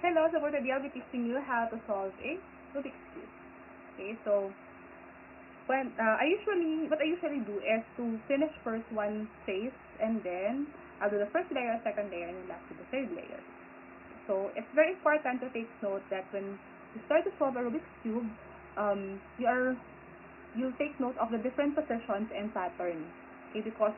Hello, so for today I'll be teaching you how to solve a Rubik's Cube. Okay, so what I usually do is to finish first one phase and then I'll do the first layer, second layer, and then last with the third layer. So it's very important to take note that when you start to solve a Rubik's Cube, um, you are you'll take note of the different positions and patterns. Okay, because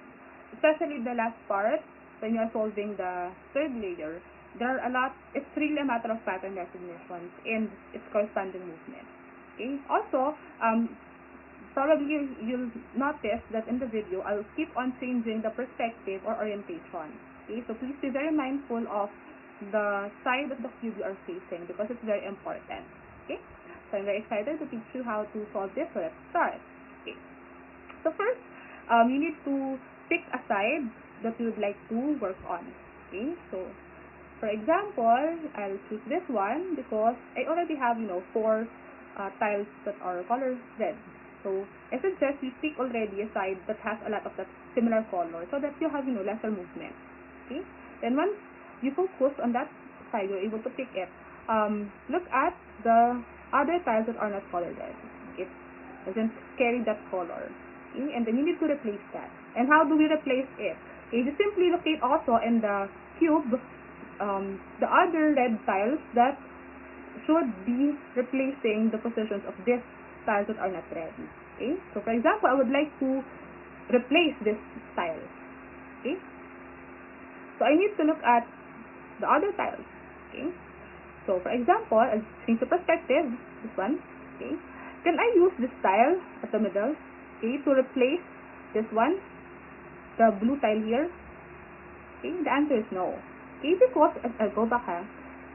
especially the last part, when you are solving the third layer, there are a lot, it's really a matter of pattern recognition and its corresponding movement. Okay, also, probably you'll notice that in the video, I'll keep on changing the perspective or orientation. Okay, so please be very mindful of the side of the cube you are facing because it's very important. Okay, so I'm very excited to teach you how to solve this. So let's start. Okay, so first, you need to pick a side that you would like to work on. Okay, so for example, I'll choose this one because I already have, four tiles that are color red. So I suggest you pick already a side that has a lot of that similar color so that you have, lesser movement. Okay, then once you focus on that side, you're able to pick it. Look at the other tiles that are not color red. It doesn't carry that color. Okay, and then you need to replace that. And how do we replace it? Okay, just simply locate also in the cube the other red tiles that should be replacing the positions of these tiles that are not red. Okay, so for example, I would like to replace this tile. Okay, so I need to look at the other tiles. Okay, so for example, I'll change the perspective, this one. Okay, can I use this tile at the middle, okay, to replace this one, the blue tile here? Okay, the answer is no. Okay, because I'll go back.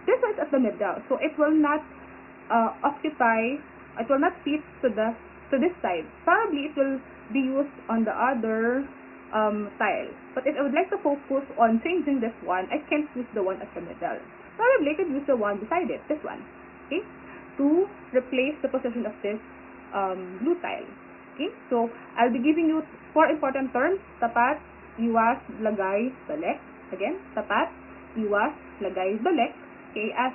This one is at the middle, so it will not it will not fit to this side. Probably it will be used on the other tile. But if I would like to focus on changing this one, I can't use the one at the middle. Probably I could use the one beside it, this one. Okay, to replace the position of this blue tile. Okay, so I'll be giving you four important terms: tapat, iwas, lagay, balik. Again, tapat, iwas, lagay, balik. Okay, as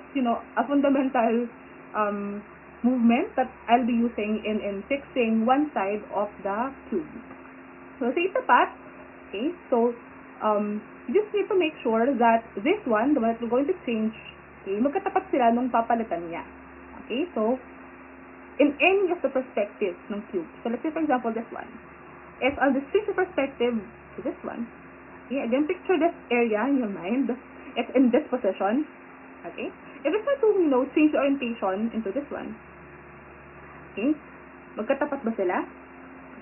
a fundamental movement that I'll be using in fixing one side of the cube. So say tapat. Okay, so you just need to make sure that this one, the one that we're going to change, okay, magkatapat sila nung papalitan niya. Okay, so in any of the perspectives ng cube. So let's say for example this one. If I'll just change the perspective to this one, okay, again picture this area in your mind. It's in this position. Okay, if I try to change the orientation into this one, okay, magkatapat ba sila?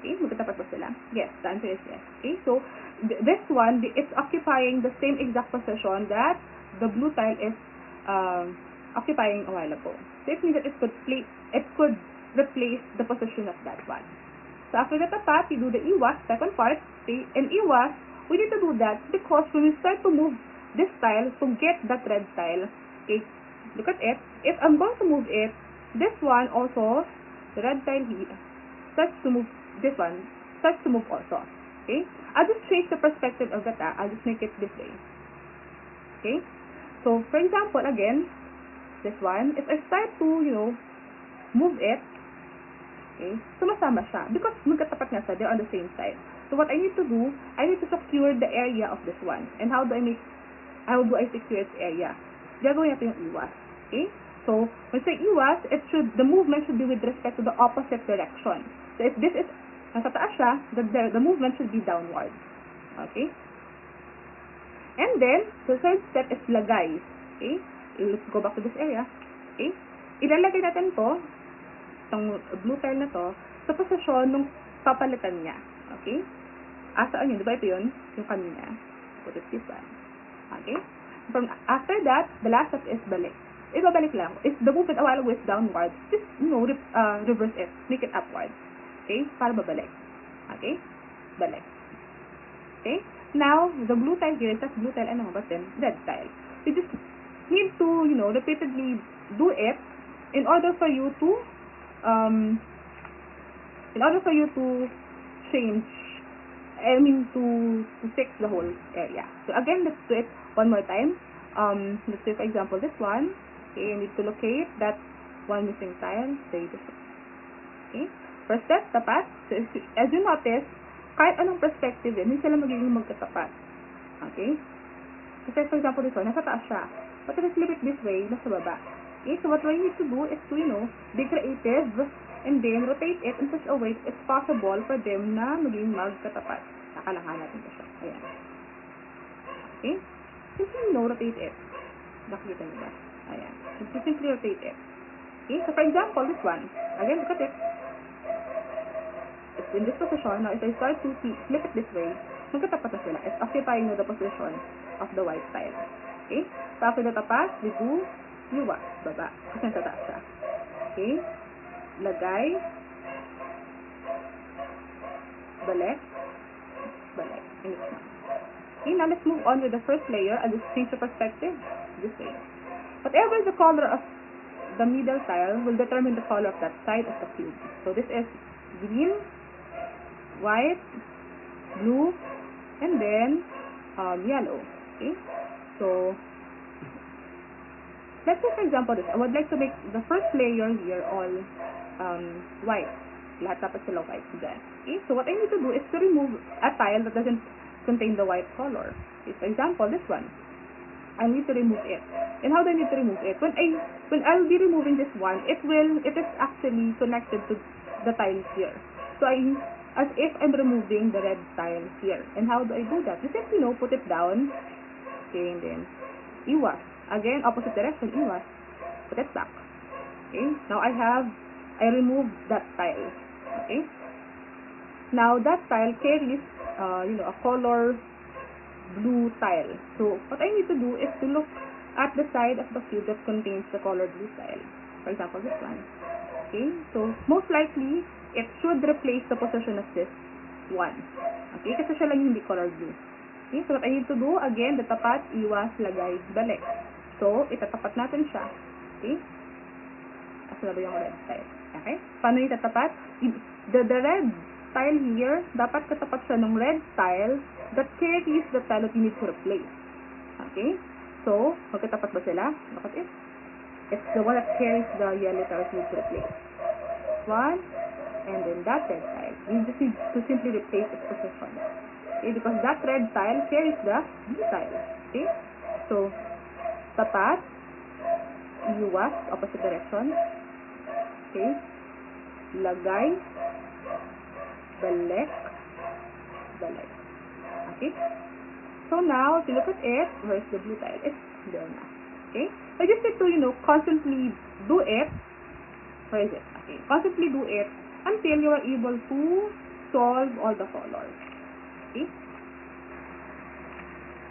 Okay, magkatapat ba sila? Yes, the answer is yes. Okay, so this one, it's occupying the same exact position that the blue tile is occupying a while ago. So it means that it could replace the position of that one. So after the tapat, you do the iwas, second part. Okay, and iwas, we need to do that because when we start to move this tile, forget that red tile. Okay, look at it. If I'm going to move it, this one also, the red tile here, starts to move. This one starts to move also. Okay, I'll just change the perspective of that. I'll just make it this way. Okay, so for example, again, this one, if I start to move it, okay, sumasama siya because magkatapat nga siya, they're on the same side. So what I need to do, I need to secure the area of this one. And how do I secure its area? Gagawin natin yung iwas. Okay, so when say iwas, the movement should be with respect to the opposite direction. So if this is nasa taas siya, the movement should be downward. Okay, and then the third step is lagay. Okay, let's go back to this area. Okay, ilalagay natin to, itong blue tile na to, sa posisyon nung papalitan niya. Okay, saan yun? Diba ito yun? Yung kanina. Put it this one. Okay, from after that, the last step is balik. Ibabalik lang. If the movement a while ago is downward, just reverse it. Make it upward. Okay, para babalik. Okay, balik. Okay, now the blue tile here, that's blue tile, ano ba then? Red tile. You just need to, repeatedly do it in order for you to change, to fix the whole area. So again, let's do it one more time. Let's say for example this one. Okay, you need to locate that one missing tile. There you go. Okay, first step, tapat. So, as you notice, kahit anong perspective hindi sila magiging magkatapat. Okay? Kasi for example, this one, nasa taas siya. But if I flip it this way, nasa baba. Okay, so what we need to do is to, be creative and then rotate it in such a way it's possible for them na maging magkatapat. Nakalangan natin ito siya. Ayan. Okay? Simply, rotate it. Nakikita nyo ba? Ayan. Simply rotate it. Okay, so for example, this one. Again, look at it. It's in this position. Now, if I start to flip it this way, magkatapat na sila. It's occupying the position of the white tile. Okay? So, after the tapat, we do iwas. Baba. Kasi nasa taas siya. Okay? Lagay. Balik. Balik. And it's not. Okay, now let's move on with the first layer and just change the perspective this way. Whatever the color of the middle tile will determine the color of that side of the cube. So this is green, white, blue, and then yellow. Okay, so let's say for example this. I would like to make the first layer here all white. Lahat dapat sila white dyan. Okay, so what I need to do is to remove a tile that doesn't contain the white color. Okay, for example, this one. I need to remove it. And how do I need to remove it? When I'll be removing this one, it is actually connected to the tiles here. So as if I'm removing the red tile here. And how do I do that? You simply put it down. Okay, and then iwas. Again, opposite direction, iwas. Put it back. Okay, now I removed that tile. Okay, now that tile carries a color blue tile. So what I need to do is to look at the side of the cube that contains the color blue tile. For example, this one. Okay, so most likely it should replace the position of this one. Okay, kasi siya lang hindi color blue. Okay, so what I need to do, again, the tapat, iwas, lagay, balik. So, itatapat natin siya. Okay, asa na ba yung red tile? Okay, paano itatapat? The red tile here, dapat katapat siya ng red tile that carries the tile that you need to replace. Okay? So, magkatapat ba sila? Look at it. It's the one that carries the yellow tile that you need to replace. One, and then that red tile. You just need to simply replace its position. Okay? Because that red tile carries the blue tile. Okay? So, tapat, iwas, opposite direction. Okay? Lagay, balik, balik. Okay? So now, if you look at it, where's the blue tile? It's there now. Okay? So just need to, constantly do it. Where is it? Okay. Constantly do it until you are able to solve all the colors. Okay?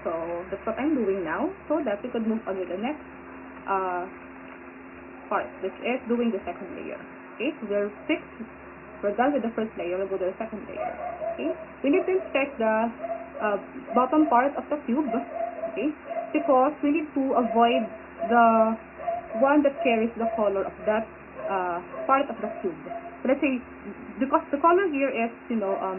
So that's what I'm doing now, so that we could move on with the next part, which is doing the second layer. Okay? So we're done with the first layer, we'll go to the second layer. Okay? We need to inspect the bottom part of the cube, okay? Because we need to avoid the one that carries the color of that part of the cube. So let's say, because the color here is,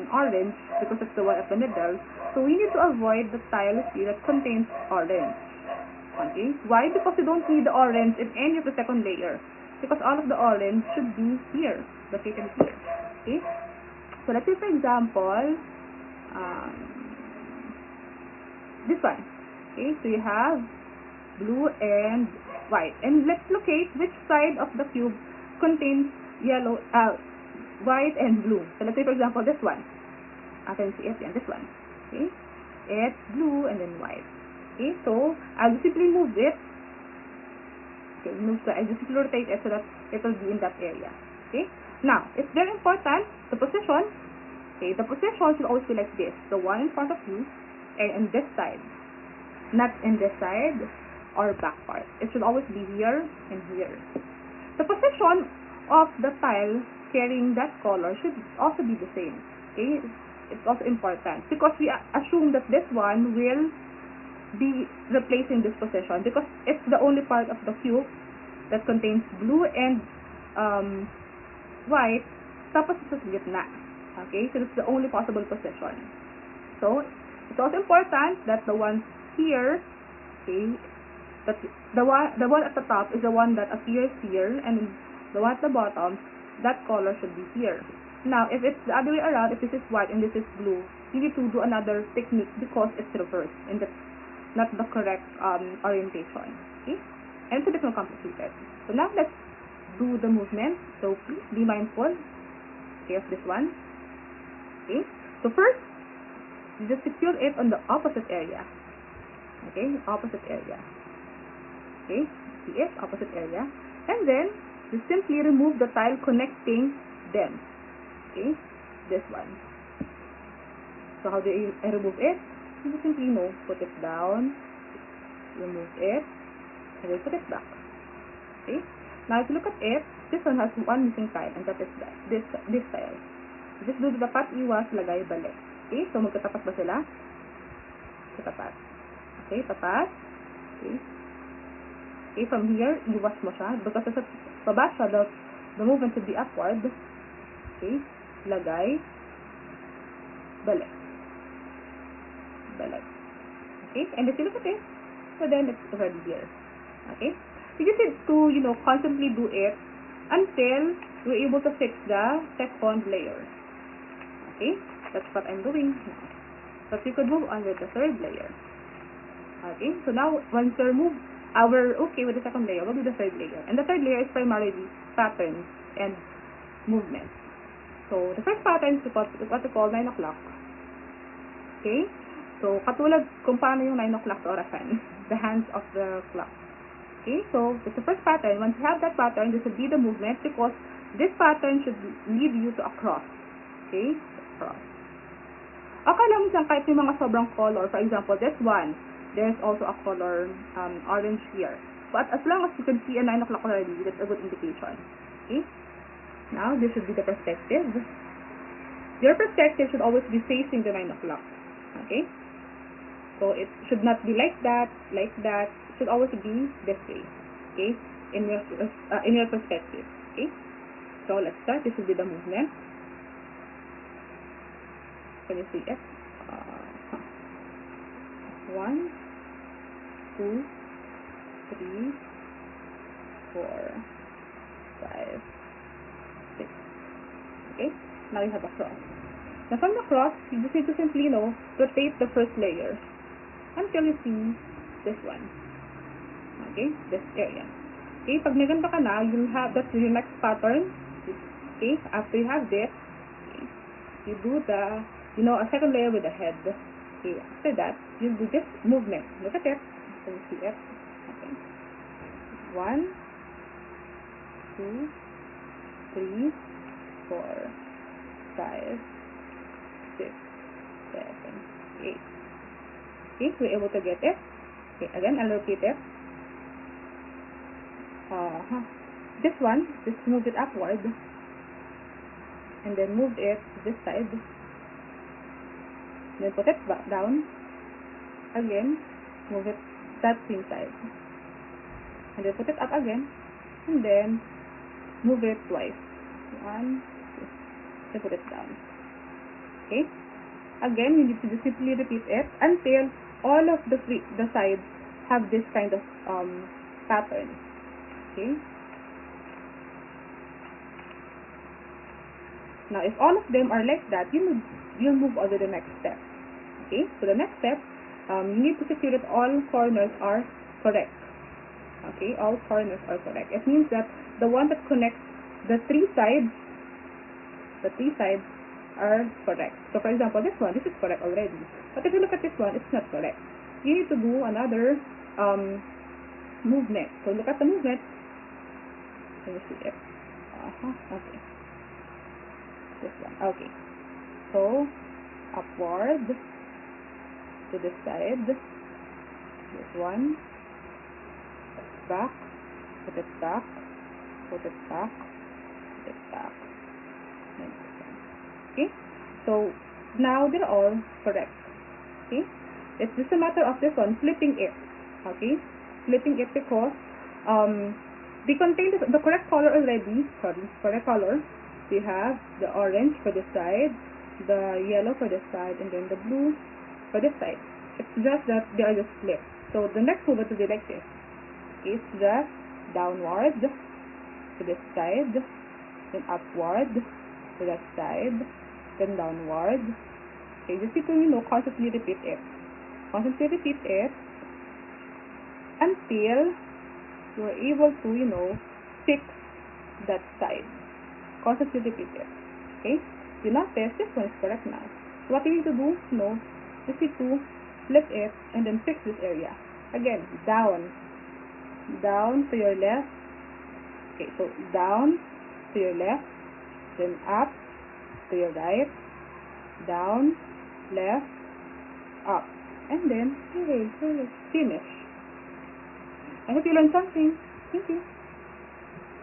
orange, because it's the one at the middle, so we need to avoid the tile here that contains orange. Okay? Why? Because you don't need the orange in any of the second layer. Because all of the orange should be here, located here. Okay? So let's say for example, this one. Okay, so you have blue and white. And let's locate which side of the cube contains yellow, white and blue. So let's say for example this one. I can see it, this one. Okay, it's blue and then white. Okay, so I'll simply move it. Okay, I'll just simply rotate it so that it will be in that area. Okay, now it's very important, the position. Okay, the position should always be like this. The one in front of you and in this side. Not in this side or back part. It should always be here and here. The position of the tile carrying that color should also be the same. Okay, it's also important because we assume that this one will be replacing this position because it's the only part of the cube that contains blue and white. Tapos sa gitna. Okay, so it's the only possible position. So it's also important that the ones here, okay, But the one at the top is the one that appears here, and the one at the bottom, that color should be here. Now, if it's the other way around, if this is white and this is blue, you need to do another technique because it's reversed and that's not the correct orientation. Okay, and it's a bit more complicated. So now let's do the movement. So please be mindful, okay, of this one. Okay, so first, you just secure it on the opposite area. Okay, opposite area. Okay, see it, opposite area. And then, you simply remove the tile connecting them. Okay, this one. So how do I remove it? You just simply put it down, remove it, and then put it back. Okay, now if you look at it, this one has one missing tile, and that is this tile. Just do the tapat, iwas, lagay, balik. Okay, so magkatapat ba sila? Katapat. Okay, tapat. Okay. Okay, from here, iwas mo siya. Because sa baba siya, the movement should be upward. Okay, lagay, balik. Balik. Okay, and if you look at it, so then it's already here. Okay, you just need to, constantly do it until you're able to fix the second layer. Okay, that's what I'm doing now. But you could move on with the third layer. Okay, so now once we're okay with the second layer, we'll do the third layer. And the third layer is primarily patterns and movement. So the first pattern is what we call 9 o'clock. Okay, so katulad kung paano yung 9 o'clock sa orasan, the hands of the clock. Okay, so it's the first pattern. Once you have that pattern, this will be the movement because this pattern should lead you to a cross. Okay, cross. Okay lang minsan kahit yung mga sobrang color. For example, this one, there's also a color orange here. But as long as you can see a 9 o'clock already, that's a good indication. Okay, now this should be the perspective. Your perspective should always be facing the 9 o'clock. Okay, so it should not be like that, like that. It should always be this way. Okay, in your perspective. Okay, so let's start. This will be the movement. Can you see it? 1, 2, 3, 4, 5, 6. Okay, now you have a cross. Now from the cross, you just need to simply rotate the first layer until you see this one. Okay, this area. Okay, pag naganda ka na, you'll have that's your next pattern. Okay, after you have this, okay, you do the a second layer with the head. Okay, after that, you'll do this movement. Look at it. Can you see it? Okay. 1, 2, 3, 4, 5, 6, 7, 8. Okay, we're able to get it. Okay, again, I'll repeat it. This one, just move it upward. And then move it to this side. Then put it back down. Again, move it that same side. And then put it up again. And then move it twice. 1, 2. Then put it down. Okay. Again, you need to just simply repeat it until all of the sides have this kind of pattern. Okay. Now, if all of them are like that, you'll move on to the next step. Okay, so the next step, you need to secure that all corners are correct. Okay, all corners are correct. It means that the one that connects the three sides are correct. So, for example, this is correct already. But if you look at this one, it's not correct. You need to do another movement. So, look at the movement. Can you see it? Okay. This one. Okay. So, upward to this side. This one. Back. Put it back. Put it back. Put it back. And this one. Okay. So, now they're all correct. Okay. It's just a matter of this one, flipping it. Okay. Flipping it because they contain the correct color already. Correct color. We have the orange for this side, the yellow for this side, and then the blue for this side. It's just that they are just flipped. So the next movement will be like this. is just downward to this side, then upward to that side, then downward. Okay, just need to, constantly repeat it. Constantly repeat it until you're able to, fix that side. Constantly repeat it. Okay? You notice this one is correct now. So what you need to do, just need to flip it and then fix this area. Again, down to your left. Okay, so down to your left, then up to your right, down, left, up, and then finish. I hope you learned something. Thank you.